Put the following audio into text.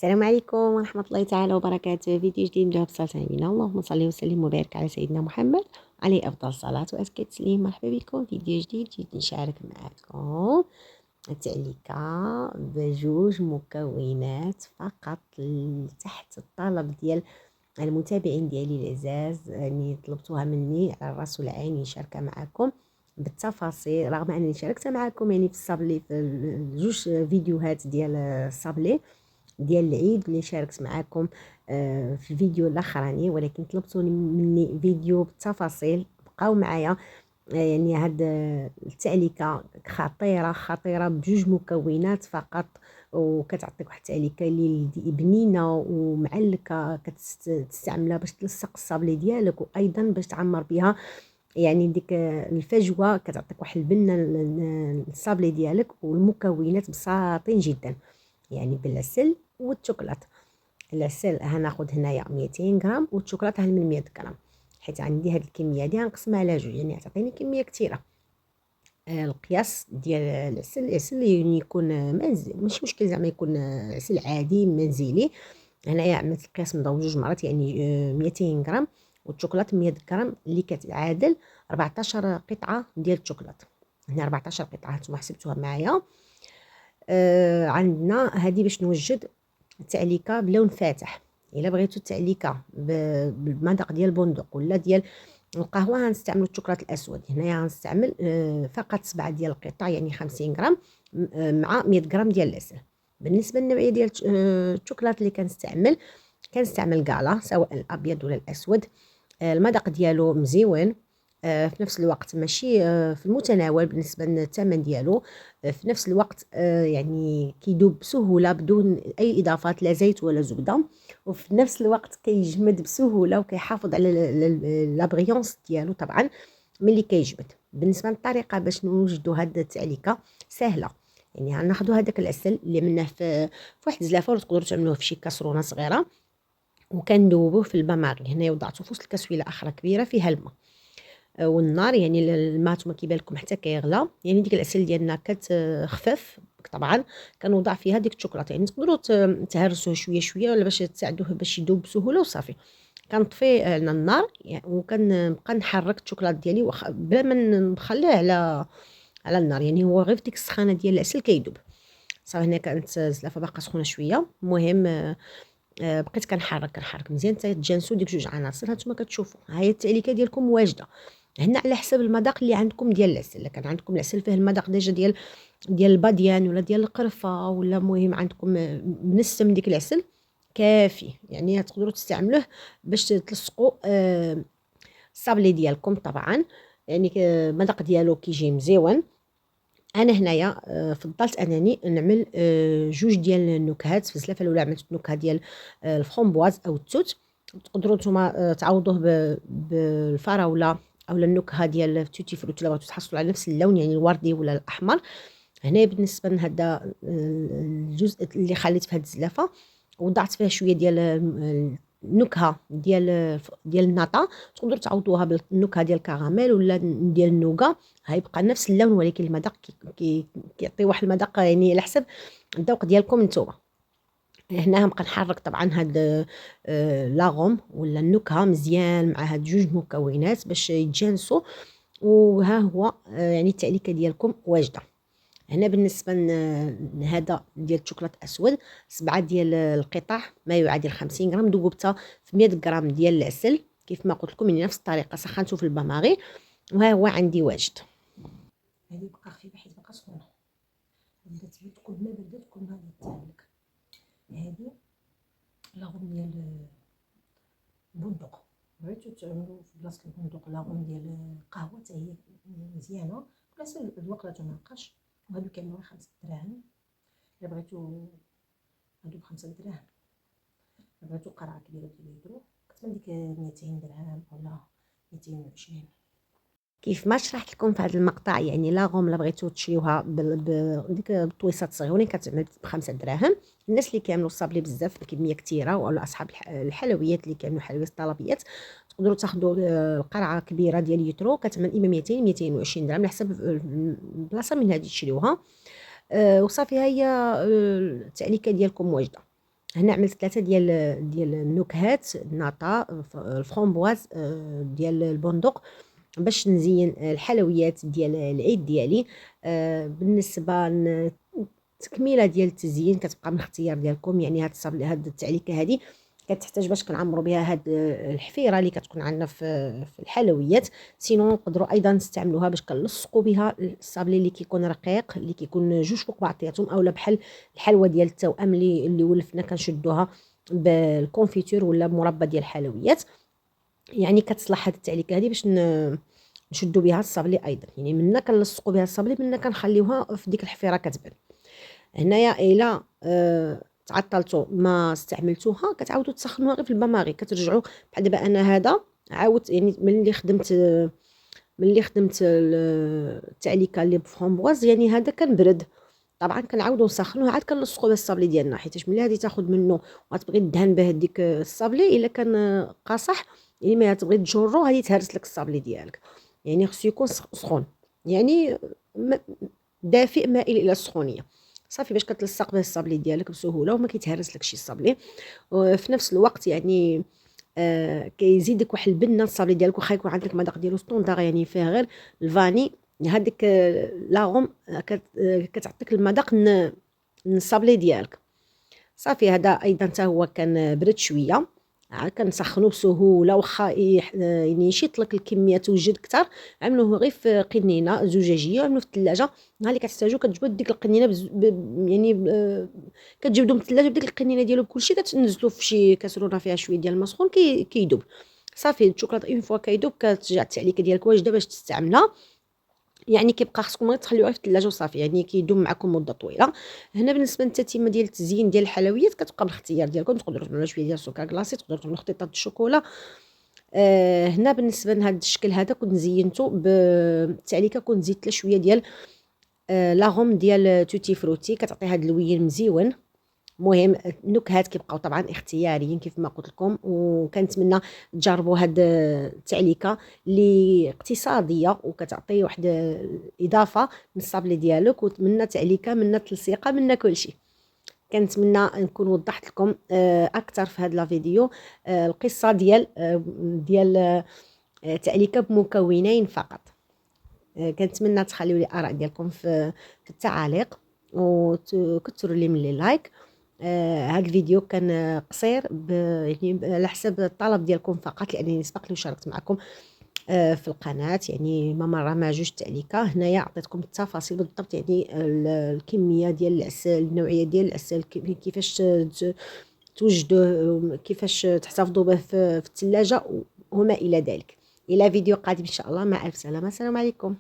السلام عليكم ورحمة الله تعالى وبركاته. فيديو جديد نبداو بصلاة علينا، اللهم صل وسلم وبارك على سيدنا محمد عليه أفضل الصلاة وأزكى التسليم. مرحبا بكم فيديو جديد. جيت نشارك معكم التعليكة بجوج مكونات فقط تحت الطلب ديال المتابعين ديالي العزاز. يعني طلبتوها مني على الراس والعين نشاركها معكم بالتفاصيل، رغم انني شاركت معكم يعني في الصابلي في جوج فيديوهات ديال الصابلي ديال العيد اللي شاركت معكم في الفيديو الاخراني، ولكن طلبتوا مني فيديو بالتفاصيل. بقاو معايا. يعني هاد التعليكه خطيره خطيره بجوج مكونات فقط، وكتعطيك واحد التعليكه اللي بنينه ومعلكه كتستعملها باش تلصق الصابلي ديالك، وايضا باش تعمر بها يعني ديك الفجوه، كتعطيك واحد البنه الصابلي ديالك. والمكونات بساطين جدا، يعني بالعسل والشوكولاته. العسل هناخد هنايا 200 غرام، والشوكولاته من 100 غرام، حيت عندي هاد الكميه هادي غنقسمها على جوج، يعني تعطيني كميه كثيره. القياس ديال العسل يعني يكون منزل، ماشي مشكل زعما يكون عسل عادي منزلي. هنايا عملت القياس مضوب جوج مرات، يعني 200 غرام، والشوكولاته 100 غرام اللي كتعادل 14 قطعه ديال الشوكولاته. هنا 14 قطعه نتوما حسبتوها معايا. عندنا هذه باش نوجد التعليكه بلون فاتح. الا بغيتو التعليكه بالمذاق ديال البندق ولا ديال القهوه غنستعملوا الشوكولاط الاسود. هنايا غنستعمل فقط 7 ديال القطع، يعني 50 غرام مع 100 غرام ديال العسل. بالنسبه للنوعيه ديال الشوكولاط اللي كنستعمل كالا، سواء الابيض ولا الاسود. المذاق ديالو مزيون، في نفس الوقت ماشي في المتناول بالنسبه للثمن ديالو. في نفس الوقت يعني كيدوب بسهوله بدون اي اضافات، لا زيت ولا زبده. وفي نفس الوقت كيجمد بسهوله وكيحافظ على لا بريونس ديالو طبعا ملي كيجمد. بالنسبه للطريقه باش نوجدوا هاد التعليكه سهله. يعني غناخذوا هذاك العسل اللي عملناه في واحد الزلافه، ولا تقدروا تعملوه في شي كاسرونه صغيره، وكندوبوه في الماء ماغلي. هنايا وضعته في وسط الكاسويله اخرى كبيره فيها الماء، والنار يعني الماء نتوما كيبان لكم حتى كيغلى. يعني ديك العسل ديالنا كتخفف طبعا. كنوضع فيها ديك الشوكولاته، يعني تقدروا تهرسوه شويه شويه ولا باش تساعدوه باش يذوب بسهوله وصافي. كنطفي على النار يعني، وكنبقى نحرك الشوكولاط ديالي بلا ما نخليه على النار. يعني هو غير في ديك السخانه ديال العسل كيذوب صافي. هنا كانت الزلافه باقا سخونه شويه. المهم بقيت كنحرك مزيان حتى تجانسوا ديك جوج عناصر. هانتوما كتشوفوا ها هي التعليكه ديالكم واجده. هنا على حسب المذاق اللي عندكم ديال العسل. الا كان عندكم العسل فيه المذاق ديجا ديال الباديان ولا ديال القرفه، ولا المهم عندكم منسم ديك العسل كافي، يعني تقدروا تستعملوه باش تلصقوا الصابلي ديالكم طبعا. يعني المذاق ديالو كيجي مزيون. انا هنايا فضلت انني نعمل جوج ديال النكهات في الزلافه. الاولى عملت النكهه ديال الفخومبواز او التوت. تقدروا نتوما تعوضوه بالفراوله او النكهه ديال التوتي فروت، الا بغيتو تحصلوا على نفس اللون، يعني الوردي ولا الاحمر. هنا بالنسبه لهذا الجزء اللي خليت في هذه الزلافه، وضعت فيها شويه ديال النكهه ديال الناطا. تقدروا تعوضوها بالنكهه ديال الكراميل ولا ديال النوغا، هيبقى نفس اللون، ولكن المذاق كيعطي واحد المذاق يعني على حسب الذوق ديالكم نتوما. هنا غنبقى نحرك طبعا هاد لاغوم ولا النكهه مزيان مع هاد جوج مكونات باش يتجانسوا. وها هو يعني التعليكه ديالكم واجده. هنا بالنسبه لهذا ديال الشوكولاط اسود، 7 ديال القطع ما يعادل 50 غرام، ذوبتها في 100 غرام ديال العسل كيف ما قلت لكم، يعني نفس الطريقه سخنته في الباماغي. وها هو عندي واجد. هذه بقى خفيفه حيت بقى سخونه، بدات تبرد كل ما بردت كل ما تهلك. هذه لاغوم ديال البندق، بغيتو تعملوا في بلاصه البندق لاغوم ديال القهوه حتى هي مزيانه، بلاصه الذوق لا تناقش. وهادو كيعملوها 5 دراهم. الا بغيتو هادو ب5 دراهم. الا بغيتو قرعه كبيره ديال لترو كتبان ديك 200 درهم ولا 220. كيف ما شرحت لكم في هذا المقطع، يعني لاغوم لا بغيتو تشريوها بديك الطويصات صغيورين كتعمل ب5 دراهم. الناس اللي كيعملوا الصابلي بزاف بكميه كثيره، ولا اصحاب الحلويات اللي كيعملوا حلويات طلبيات، تقدروا تاخذوا القرعه كبيره ديال لترو كتعمل اما 200 220 درهم على حسب البلاصه من هذه تشريوها. وصافي هي التعليكه ديالكم واجده. هنا عملت 3 ديال النكهات، الناتا، الفرامبواز، ديال البندق، باش نزين الحلويات ديال العيد ديالي. بالنسبة التكميلة ديال التزيين كتبقى من الاختيار ديالكم. يعني هاد التعليكة هادي كتحتاج باش كنعمروا بها هاد الحفيره اللي كتكون عندنا في الحلويات. سينو نقدروا ايضا نستعملوها باش كنلصقوا بها الصابلي اللي كيكون رقيق، اللي كيكون جوج فوق بعضياتهم، اولا بحال الحلوه ديال التوأم اللي ولفنا كنشدوها بالكونفيتور ولا مربى ديال الحلويات. يعني كتصلح هاد التعليكه هادي باش نشدوا بها الصابلي ايضا. يعني منا كنلصقوا بها الصابلي، منا كنخليوها في ديك الحفيره كتبان. هنايا الا تعطلتوا ما استعملتوها، كتعاودوا تسخنوها غير في الباماغي، كترجعوا بحال دابا انا هذا عاودت. يعني ملي خدمت التعليكه اللي بفرامبواز، يعني هذا كان برد، طبعا كنعاودوا نسخنوه عاد كنلصقوا به الصابلي ديالنا، حيت ملي غادي تاخذ منه وغتبغي دهن به ديك الصابلي الا كان قاصح، يعني ما تبغي تجرو غادي تهرس لك الصابلي ديالك. يعني خصو يكون سخون، يعني دافئ مائل الى السخونيه، صافي باش كتلصق به الصابلي ديالك بسهوله وما كيتهرس لك شي الصابلي. وفي نفس الوقت يعني كيزيدك واحد البنه الصابلي ديالك، واخا يكون عندك المذاق ديالو ستوندار يعني فيه غير الفاني، هذيك لاغوم كتعطيك المذاق الصابلي ديالك. صافي هذا ايضا حتى هو كان برد شويه، كنسخنو بسهوله، واخا يعني يشيط لك الكميه توجد كثر، عملوه غير في قنينه زجاجيه وعملوه في الثلاجه. نهار اللي كتحتاجو كتجبدوا ديك القنينه يعني كتجبدو من الثلاجه بديك القنينه ديالو بكلشي، كتنزلو في شي كاسرونه فيها شويه ديال الماء سخون كيدوب. صافي الشوكولاط اون فوا كيدوب كترجع التعليكه ديالك واجده باش تستعملها. يعني كيبقى خصكم غير تخليوها في الثلاجه وصافي، يعني كيدوم معكم مده طويله. هنا بالنسبه للتتمه ديال التزيين ديال الحلويات كتبقى بالاختيار ديالكم، تقدروا تعملوا شويه ديال السكر كلاصي، تقدروا تعملوا خطيطه الشوكولا. هنا بالنسبه لهذا الشكل هذا كنت زينته بالتعليكه، كنت زيدت له شويه ديال لاغوم ديال توتي فروتي، كتعطي هذا اللوين مزيون. مهم النكهات كيبقاو طبعا اختياريين كيف ما قلت لكم، وكنتمنى تجربوا هاد التعليكه اللي اقتصاديه وكتعطي واحد الاضافه من الصابلي ديالك، ومنا تعليكه منا تلصيقه منا كلشي. كنتمنى نكون وضحت لكم اكثر في هذا الفيديو القصه ديال تعليكه بمكونين فقط. كنتمنى تخليوا لي اراء ديالكم في التعاليق، وكثروا لي من لايك. هذا الفيديو كان قصير يعني على حسب الطلب ديالكم فقط، لانني سبق لي وشاركت معكم في القناه يعني ما مره ما جوج تعليكه. هنايا عطيتكم التفاصيل بالضبط، يعني الكميه ديال العسل، النوعيه ديال العسل، كيفاش توجدوه، كيفاش تحتفظوا به في الثلاجه وما الى ذلك. الى فيديو قادم ان شاء الله، مع الف سلامه، السلام عليكم.